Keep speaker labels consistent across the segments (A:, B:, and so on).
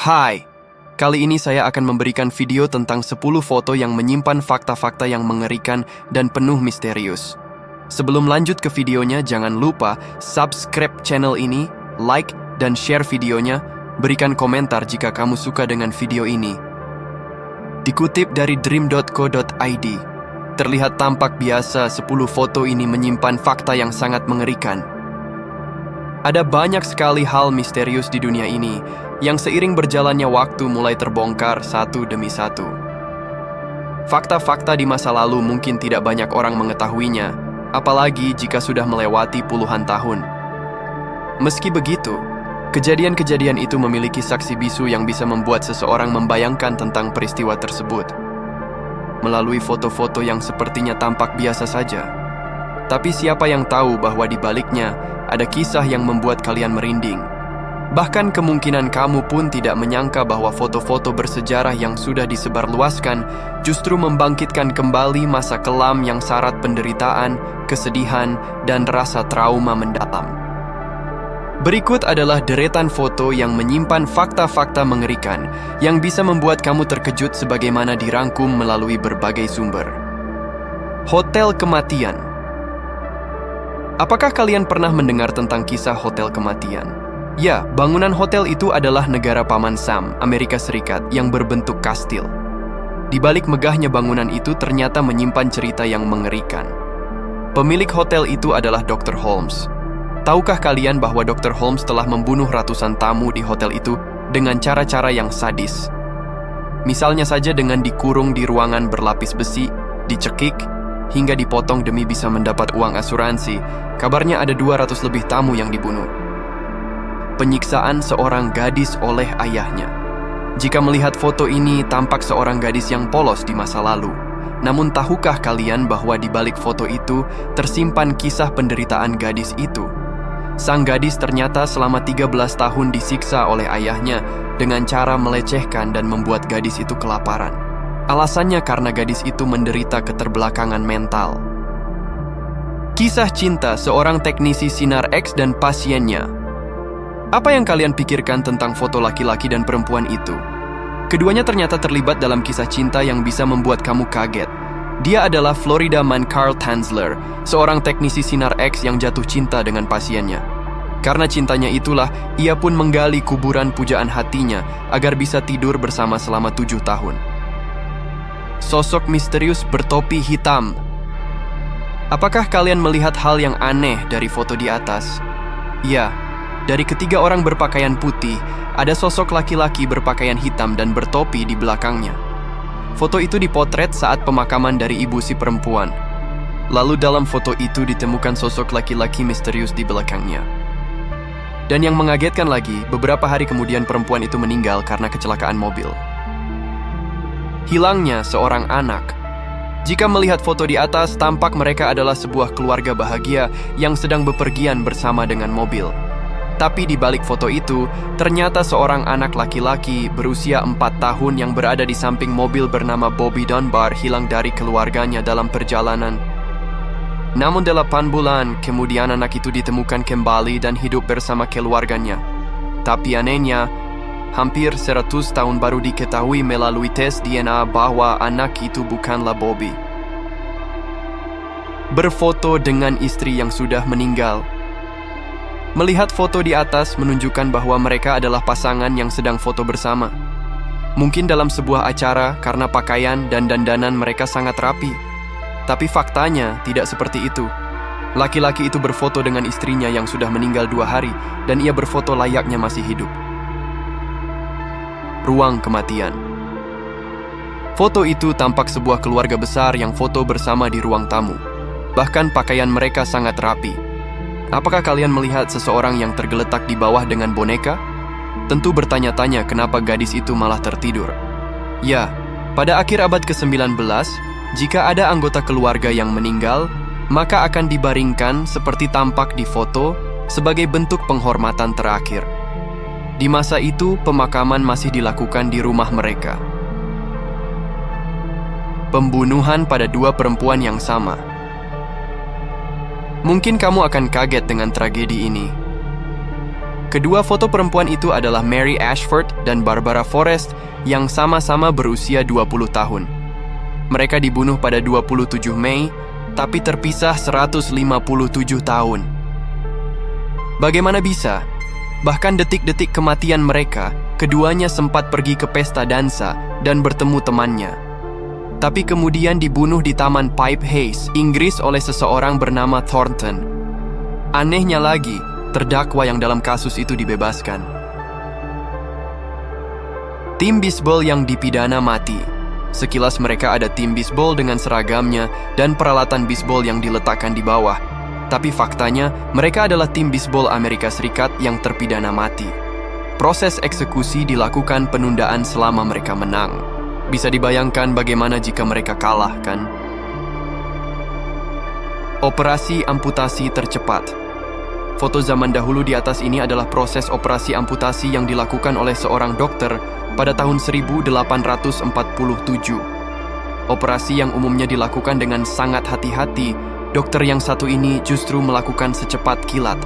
A: Hai, kali ini saya akan memberikan video tentang 10 foto yang menyimpan fakta-fakta yang mengerikan dan penuh misterius. Sebelum lanjut ke videonya, jangan lupa subscribe channel ini, like, dan share videonya. Berikan komentar jika kamu suka dengan video ini. Dikutip dari dream.co.id, terlihat tampak biasa 10 foto ini menyimpan fakta yang sangat mengerikan. Ada banyak sekali hal misterius di dunia ini yang seiring berjalannya waktu mulai terbongkar satu demi satu. Fakta-fakta di masa lalu mungkin tidak banyak orang mengetahuinya, apalagi jika sudah melewati puluhan tahun. Meski begitu, kejadian-kejadian itu memiliki saksi bisu yang bisa membuat seseorang membayangkan tentang peristiwa tersebut. Melalui foto-foto yang sepertinya tampak biasa saja. Tapi siapa yang tahu bahwa di baliknya ada kisah yang membuat kalian merinding. Bahkan kemungkinan kamu pun tidak menyangka bahwa foto-foto bersejarah yang sudah disebarluaskan justru membangkitkan kembali masa kelam yang syarat penderitaan, kesedihan, dan rasa trauma mendalam. Berikut adalah deretan foto yang menyimpan fakta-fakta mengerikan yang bisa membuat kamu terkejut sebagaimana dirangkum melalui berbagai sumber. Hotel Kematian. Apakah kalian pernah mendengar tentang kisah Hotel Kematian? Ya, bangunan hotel itu adalah negara Paman Sam, Amerika Serikat, yang berbentuk kastil. Di balik megahnya bangunan itu ternyata menyimpan cerita yang mengerikan. Pemilik hotel itu adalah Dr. Holmes. Tahukah kalian bahwa Dr. Holmes telah membunuh ratusan tamu di hotel itu dengan cara-cara yang sadis? Misalnya saja dengan dikurung di ruangan berlapis besi, dicekik, hingga dipotong demi bisa mendapat uang asuransi. Kabarnya ada 200 lebih tamu yang dibunuh. Penyiksaan seorang gadis oleh ayahnya. Jika melihat foto ini, tampak seorang gadis yang polos di masa lalu. Namun tahukah kalian bahwa di balik foto itu tersimpan kisah penderitaan gadis itu? Sang gadis ternyata selama 13 tahun disiksa oleh ayahnya dengan cara melecehkan dan membuat gadis itu kelaparan. Alasannya karena gadis itu menderita keterbelakangan mental. Kisah cinta seorang teknisi sinar X dan pasiennya. Apa yang kalian pikirkan tentang foto laki-laki dan perempuan itu? Keduanya ternyata terlibat dalam kisah cinta yang bisa membuat kamu kaget. Dia adalah Florida Man Carl Tanzler, seorang teknisi sinar X yang jatuh cinta dengan pasiennya. Karena cintanya itulah, ia pun menggali kuburan pujaan hatinya agar bisa tidur bersama selama 7 tahun. Sosok misterius bertopi hitam. Apakah kalian melihat hal yang aneh dari foto di atas? Ya, dari ketiga orang berpakaian putih, ada sosok laki-laki berpakaian hitam dan bertopi di belakangnya. Foto itu dipotret saat pemakaman dari ibu si perempuan. Lalu dalam foto itu ditemukan sosok laki-laki misterius di belakangnya. Dan yang mengagetkan lagi, beberapa hari kemudian perempuan itu meninggal karena kecelakaan mobil. Hilangnya seorang anak. Jika melihat foto di atas, tampak mereka adalah sebuah keluarga bahagia yang sedang bepergian bersama dengan mobil. Tapi di balik foto itu, ternyata seorang anak laki-laki berusia 4 tahun yang berada di samping mobil bernama Bobby Dunbar hilang dari keluarganya dalam perjalanan. Namun 8 bulan kemudian anak itu ditemukan kembali dan hidup bersama keluarganya. Tapi anehnya, hampir 100 tahun baru diketahui melalui tes DNA bahwa anak itu bukanlah Bobby. Berfoto dengan istri yang sudah meninggal. Melihat foto di atas menunjukkan bahwa mereka adalah pasangan yang sedang foto bersama. Mungkin dalam sebuah acara karena pakaian dan dandanan mereka sangat rapi. Tapi faktanya tidak seperti itu. Laki-laki itu berfoto dengan istrinya yang sudah meninggal 2 hari dan ia berfoto layaknya masih hidup. Ruang kematian. Foto itu tampak sebuah keluarga besar yang foto bersama di ruang tamu. Bahkan pakaian mereka sangat rapi. Apakah kalian melihat seseorang yang tergeletak di bawah dengan boneka? Tentu bertanya-tanya kenapa gadis itu malah tertidur. Ya, pada akhir abad ke-19, jika ada anggota keluarga yang meninggal, maka akan dibaringkan seperti tampak di foto sebagai bentuk penghormatan terakhir. Di masa itu, pemakaman masih dilakukan di rumah mereka. Pembunuhan pada 2 perempuan yang sama. Mungkin kamu akan kaget dengan tragedi ini. Kedua foto perempuan itu adalah Mary Ashford dan Barbara Forrest yang sama-sama berusia 20 tahun. Mereka dibunuh pada 27 Mei, tapi terpisah 157 tahun. Bagaimana bisa? Bahkan detik-detik kematian mereka, keduanya sempat pergi ke pesta dansa dan bertemu temannya. Tapi kemudian dibunuh di Taman Pipe Hayes, Inggris oleh seseorang bernama Thornton. Anehnya lagi, terdakwa yang dalam kasus itu dibebaskan. Tim bisbol yang dipidana mati. Sekilas mereka ada tim bisbol dengan seragamnya dan peralatan bisbol yang diletakkan di bawah. Tapi faktanya, mereka adalah tim bisbol Amerika Serikat yang terpidana mati. Proses eksekusi dilakukan penundaan selama mereka menang. Bisa dibayangkan bagaimana jika mereka kalah, kan? Operasi amputasi tercepat. Foto zaman dahulu di atas ini adalah proses operasi amputasi yang dilakukan oleh seorang dokter pada tahun 1847. Operasi yang umumnya dilakukan dengan sangat hati-hati, dokter yang satu ini justru melakukan secepat kilat.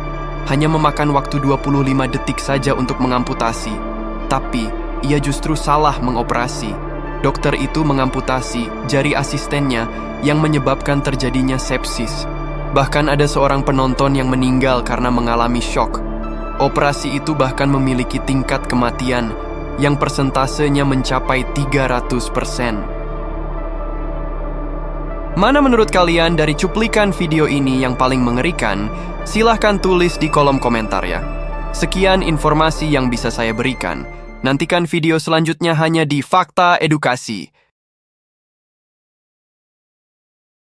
A: Hanya memakan waktu 25 detik saja untuk mengamputasi. Tapi, ia justru salah mengoperasi. Dokter itu mengamputasi jari asistennya yang menyebabkan terjadinya sepsis. Bahkan ada seorang penonton yang meninggal karena mengalami syok. Operasi itu bahkan memiliki tingkat kematian yang persentasenya mencapai 300%. Mana menurut kalian dari cuplikan video ini yang paling mengerikan? Silahkan tulis di kolom komentar ya. Sekian informasi yang bisa saya berikan. Nantikan video selanjutnya hanya di Fakta Edukasi.